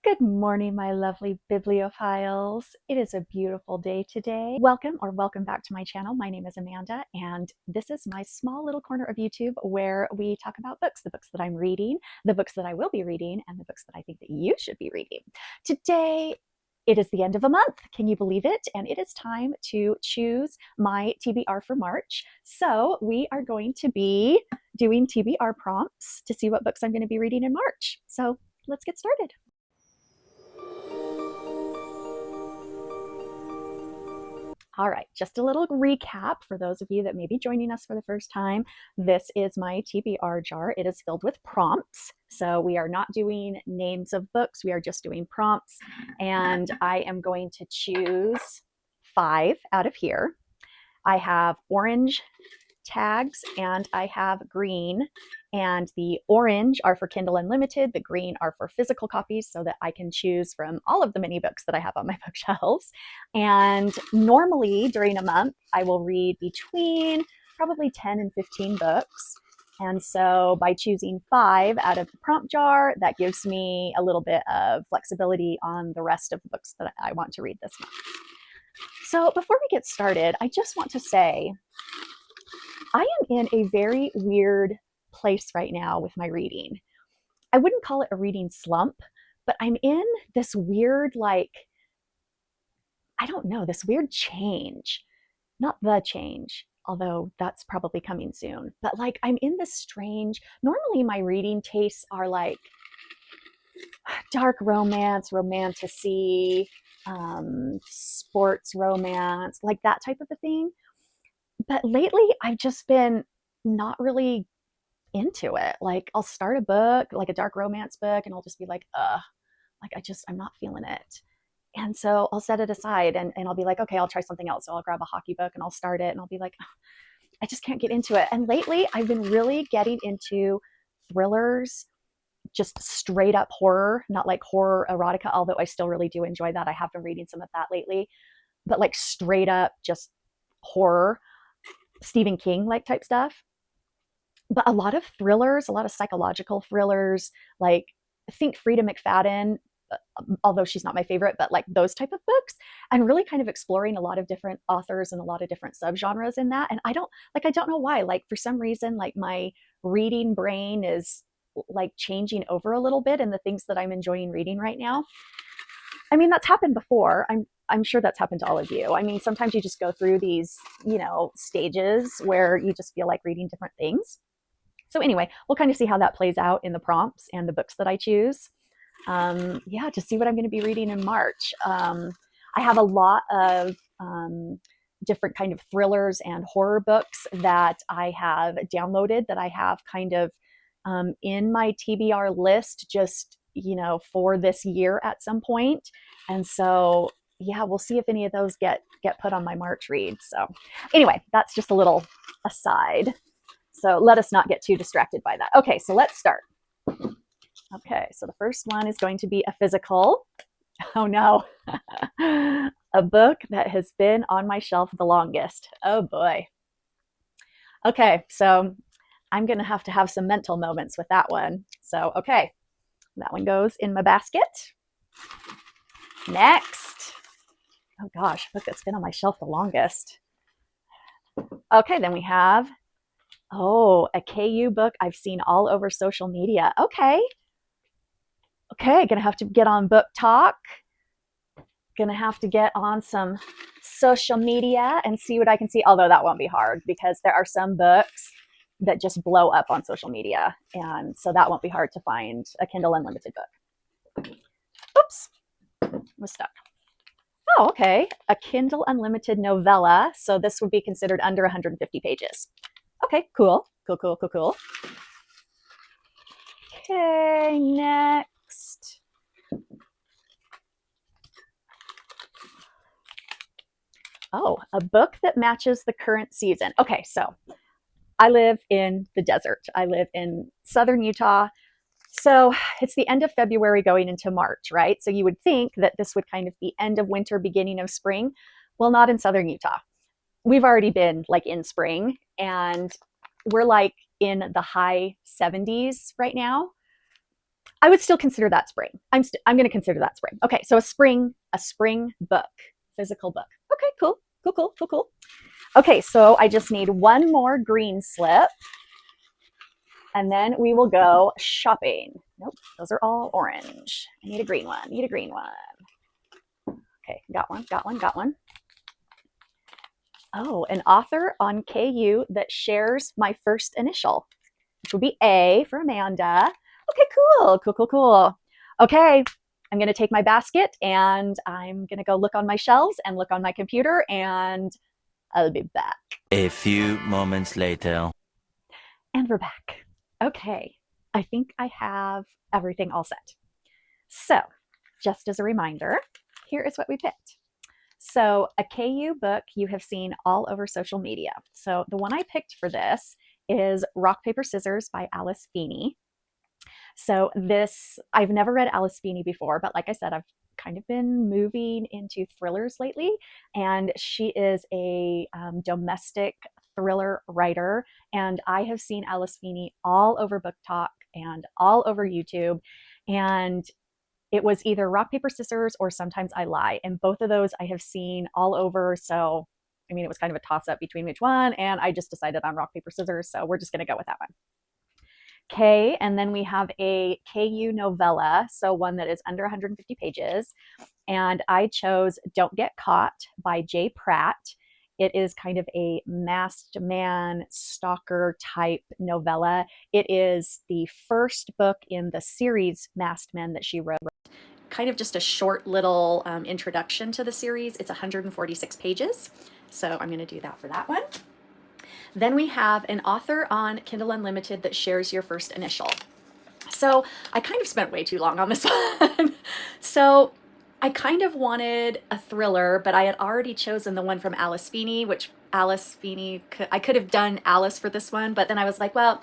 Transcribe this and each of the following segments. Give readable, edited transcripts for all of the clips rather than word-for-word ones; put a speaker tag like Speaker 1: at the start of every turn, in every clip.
Speaker 1: Good morning, my lovely bibliophiles. It is a beautiful day today. Welcome back to my channel. My name is Amanda, and this is my small little corner of YouTube where we talk about books, the books that I'm reading, the books that I will be reading, and the books that I think that you should be reading. Today, it is the end of a month. Can you believe it? And it is time to choose my TBR for March. So we are going to be doing TBR prompts to see what books I'm going to be reading in March. So let's get started. All right, just a little recap for those of you that may be joining us for the first time. This is my TBR jar. It is filled with prompts. So we are not doing names of books. We are just doing prompts. And I am going to choose 5 out of here. I have orange tags and I have green, and the orange are for Kindle Unlimited, the green are for physical copies so that I can choose from all of the many books that I have on my bookshelves. And normally during a month I will read between probably 10 and 15 books. And so by choosing 5 out of the prompt jar, that gives me a little bit of flexibility on the rest of the books that I want to read this month. So before we get started, I just want to say I am in a very weird place right now with my reading. I wouldn't call it a reading slump, but I'm in this weird, I don't know, this weird change. Not the change, although that's probably coming soon, but I'm in this strange, normally my reading tastes are like dark romance, romantasy, sports romance, like that type of a thing. But lately I've just been not really into it. Like I'll start a book, like a dark romance book, and I'll just be like, I'm not feeling it. And so I'll set it aside and I'll be like, okay, I'll try something else. So I'll grab a hockey book and I'll start it and I'll be like, oh, I just can't get into it. And lately I've been really getting into thrillers, just straight up horror, not like horror erotica, although I still really do enjoy that. I have been reading some of that lately, but like straight up just horror, Stephen King like type stuff. But a lot of thrillers, a lot of psychological thrillers, like think Frida McFadden, although she's not my favorite, but like those type of books, and really kind of exploring a lot of different authors and a lot of different subgenres in that. And I don't know why, like for some reason, like my reading brain is like changing over a little bit in the things that I'm enjoying reading right now. I mean, that's happened before. I'm sure that's happened to all of you. I mean, sometimes you just go through these, stages where you just feel like reading different things. So anyway, we'll kind of see how that plays out in the prompts and the books that I choose. To see what I'm going to be reading in March. I have a lot of different kind of thrillers and horror books that I have downloaded that I have kind of in my TBR list just, for this year at some point. And so, yeah, we'll see if any of those get put on my March read. So anyway, that's just a little aside. So let us not get too distracted by that. Okay, so let's start. Okay, so the first one is going to be a physical. Oh no, a book that has been on my shelf the longest. Oh boy. Okay, so I'm going to have some mental moments with that one. So, okay, that one goes in my basket. Next. Oh gosh, book that's been on my shelf the longest. Okay, then we have, a KU book I've seen all over social media. Okay, gonna have to get on Book Talk. Gonna have to get on some social media and see what I can see. Although that won't be hard because there are some books that just blow up on social media. And so that won't be hard to find a Kindle Unlimited book. Oops, I was stuck. Oh, okay. A Kindle Unlimited novella. So this would be considered under 150 pages. Okay, cool. Cool. Okay, next. Oh, a book that matches the current season. Okay, so I live in the desert. I live in southern Utah. So it's the end of February going into March, right? So you would think that this would kind of be end of winter, beginning of spring. Well, not in southern Utah. We've already been like in spring and we're like in the high 70s right now. I would still consider that spring. I'm going to consider that spring. Okay, so a spring book, physical book. Okay, cool, cool, cool, cool, cool. Okay, so I just need one more green slip, and then we will go shopping. Nope, those are all orange. I need a green one. Need a green one. Okay, got one, got one, got one. Oh, an author on KU that shares my first initial, which would be A for Amanda. Okay, cool, cool, cool, cool. Okay, I'm going to take my basket and I'm going to go look on my shelves and look on my computer, and I'll be back.
Speaker 2: A few moments later.
Speaker 1: And we're back. Okay, I think I have everything all set. So, just as a reminder, here is what we picked. So, a KU book you have seen all over social media. So, the one I picked for this is Rock, Paper, Scissors by Alice Feeney. So, this, I've never read Alice Feeney before, but like I said, I've kind of been moving into thrillers lately. And she is a domestic thriller writer. And I have seen Alice Feeney all over Book Talk and all over YouTube. And it was either Rock, Paper, Scissors or Sometimes I Lie. And both of those I have seen all over. So, I mean, it was kind of a toss up between which one. And I just decided on Rock, Paper, Scissors. So we're just going to go with that one. Okay, and then we have a KU novella, so one that is under 150 pages. And I chose Don't Get Caught by Jay Pratt. It is kind of a masked man stalker type novella. It is the first book in the series Masked Men that she wrote. Kind of just a short little introduction to the series. It's 146 pages. So I'm going to do that for that one. Then we have an author on Kindle Unlimited that shares your first initial. So I kind of spent way too long on this one. So I kind of wanted a thriller, but I had already chosen the one from Alice Feeney, which Alice Feeney, I could have done Alice for this one, but then I was like, well,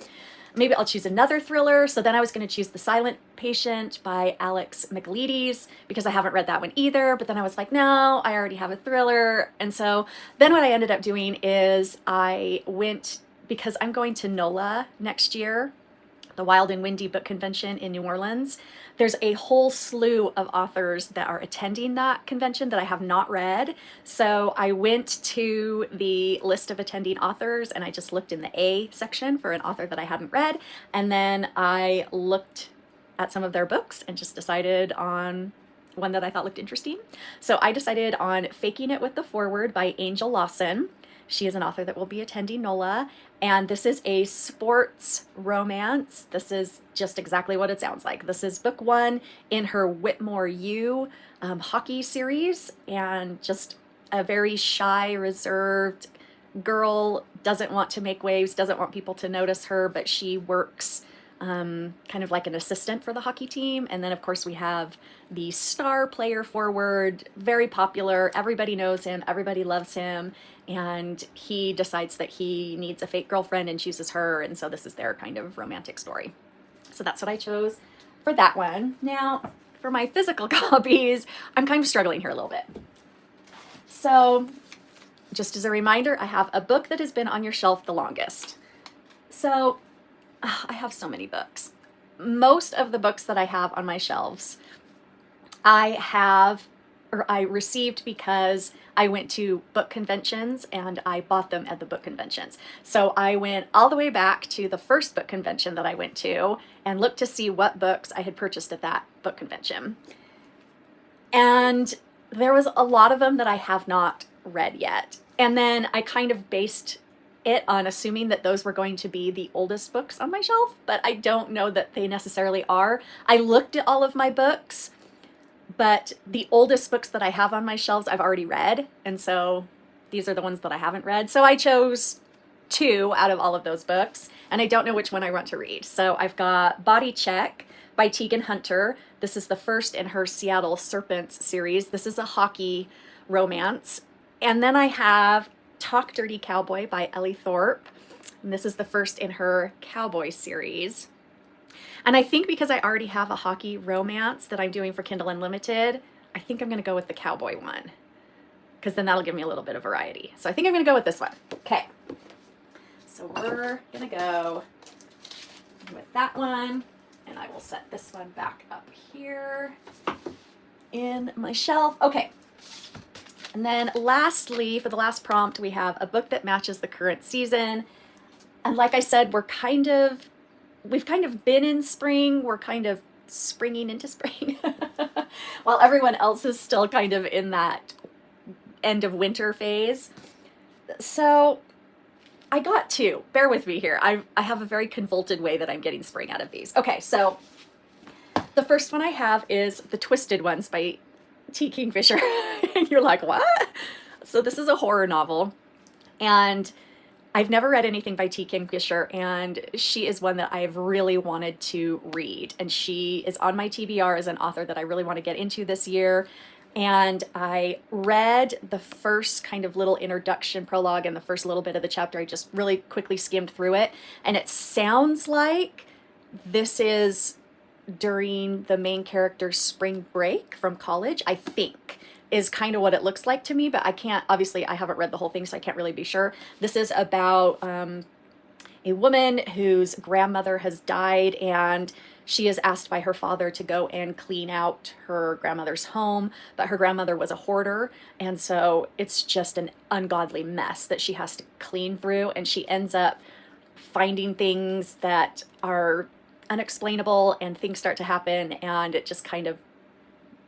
Speaker 1: maybe I'll choose another thriller. So then I was going to choose The Silent Patient by Alex Michaelides because I haven't read that one either. But then I was like, no, I already have a thriller. And so then what I ended up doing is I went, because I'm going to NOLA next year, the Wild and Windy Book Convention in New Orleans. There's a whole slew of authors that are attending that convention that I have not read. So I went to the list of attending authors and I just looked in the A section for an author that I hadn't read. And then I looked at some of their books and just decided on one that I thought looked interesting. So I decided on Faking It with the Forward by Angel Lawson. She is an author that will be attending NOLA, and this is a sports romance. This is just exactly what it sounds like. This is book one in her Whitmore U hockey series, and just a very shy, reserved girl, doesn't want to make waves, doesn't want people to notice her, but she works kind of like an assistant for the hockey team. And then, of course, we have the star player forward, very popular. Everybody knows him. Everybody loves him. And he decides that he needs a fake girlfriend and chooses her. And so this is their kind of romantic story. So that's what I chose for that one. Now, for my physical copies, I'm kind of struggling here a little bit. So just as a reminder, I have a book that has been on your shelf the longest. So I have so many books. Most of the books that I have on my shelves, I received because I went to book conventions and I bought them at the book conventions. So I went all the way back to the first book convention that I went to and looked to see what books I had purchased at that book convention. And there was a lot of them that I have not read yet. And then I kind of based it on assuming that those were going to be the oldest books on my shelf, but I don't know that they necessarily are. I looked at all of my books, but the oldest books that I have on my shelves I've already read, and so these are the ones that I haven't read. So I chose 2 out of all of those books, and I don't know which one I want to read. So I've got Body Check by Tegan Hunter. This is the first in her Seattle Serpents series. This is a hockey romance. And then I have Talk Dirty Cowboy by Ellie Thorpe. And this is the first in her Cowboy series. And I think because I already have a hockey romance that I'm doing for Kindle Unlimited, I think I'm going to go with the cowboy one, because then that'll give me a little bit of variety. So I think I'm going to go with this one. Okay. So we're going to go with that one. And I will set this one back up here in my shelf. Okay. And then lastly, for the last prompt, we have a book that matches the current season. And like I said, we've kind of been in spring. We're kind of springing into spring while everyone else is still kind of in that end of winter phase. So I got two. Bear with me here. I have a very convoluted way that I'm getting spring out of these. Okay, so the first one I have is The Twisted Ones by T. Kingfisher. And you're like, what? So this is a horror novel. And I've never read anything by T. Kingfisher, and she is one that I've really wanted to read. And she is on my TBR as an author that I really want to get into this year. And I read the first kind of little introduction prologue and the first little bit of the chapter. I just really quickly skimmed through it. And it sounds like this is during the main character's spring break from college, I think, is kind of what it looks like to me, but I can't, obviously I haven't read the whole thing, so I can't really be sure. This is about a woman whose grandmother has died, and she is asked by her father to go and clean out her grandmother's home, but her grandmother was a hoarder, and so it's just an ungodly mess that she has to clean through, and she ends up finding things that are unexplainable, and things start to happen, and it just kind of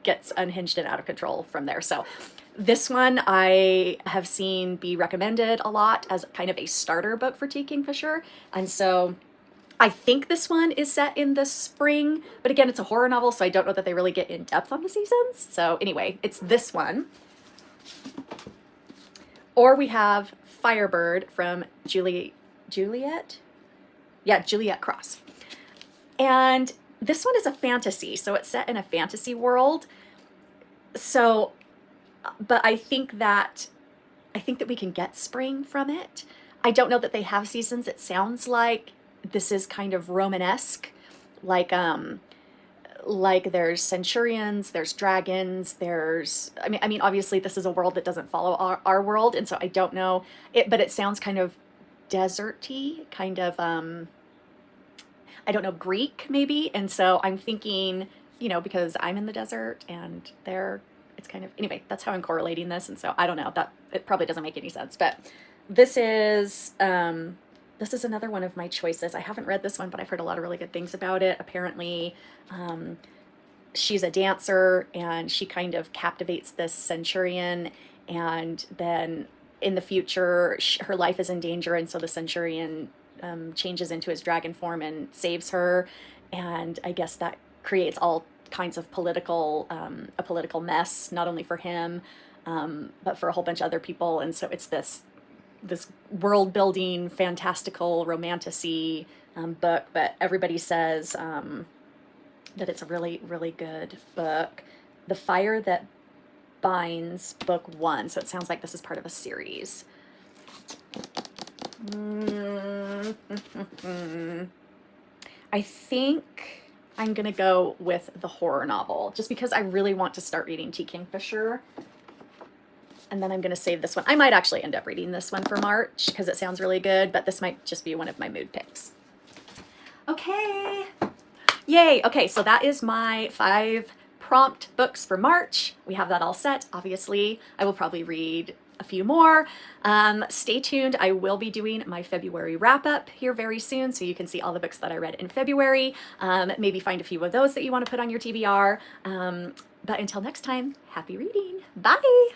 Speaker 1: gets unhinged and out of control from there. So this one I have seen be recommended a lot as kind of a starter book for T. Kingfisher. And so I think this one is set in the spring, but again, it's a horror novel, so I don't know that they really get in depth on the seasons. So anyway, it's this one. Or we have Firebird from Juliet? Yeah, Juliet Cross. And this one is a fantasy, so it's set in a fantasy world. So, but I think that we can get spring from it. I don't know that they have seasons. It sounds like this is kind of Romanesque, like there's centurions, there's dragons, there's I mean obviously this is a world that doesn't follow our world, and so I don't know it, but it sounds kind of deserty, kind of I don't know, Greek maybe. And so I'm thinking, because I'm in the desert and it's kind of, anyway, that's how I'm correlating this. And so I don't know, that it probably doesn't make any sense, but this is another one of my choices. I haven't read this one, but I've heard a lot of really good things about it. Apparently, she's a dancer, and she kind of captivates this centurion, and then in the future, her life is in danger, and so the centurion changes into his dragon form and saves her, and I guess that creates all kinds of a political mess, not only for him, but for a whole bunch of other people. And so it's this world building, fantastical, romantic-y book, but everybody says that it's a really, really good book. The Fire That Binds, book 1. So it sounds like this is part of a series. I think I'm gonna go with the horror novel, just because I really want to start reading T. Kingfisher. And then I'm gonna save this one. I might actually end up reading this one for March because it sounds really good, but this might just be one of my mood picks. Okay. Yay. Okay, so that is my 5 prompt books for March. We have that all set. Obviously, I will probably read a few more. Stay tuned. I will be doing my February wrap up here very soon, so you can see all the books that I read in February. Maybe find a few of those that you want to put on your TBR. But until next time, happy reading. Bye.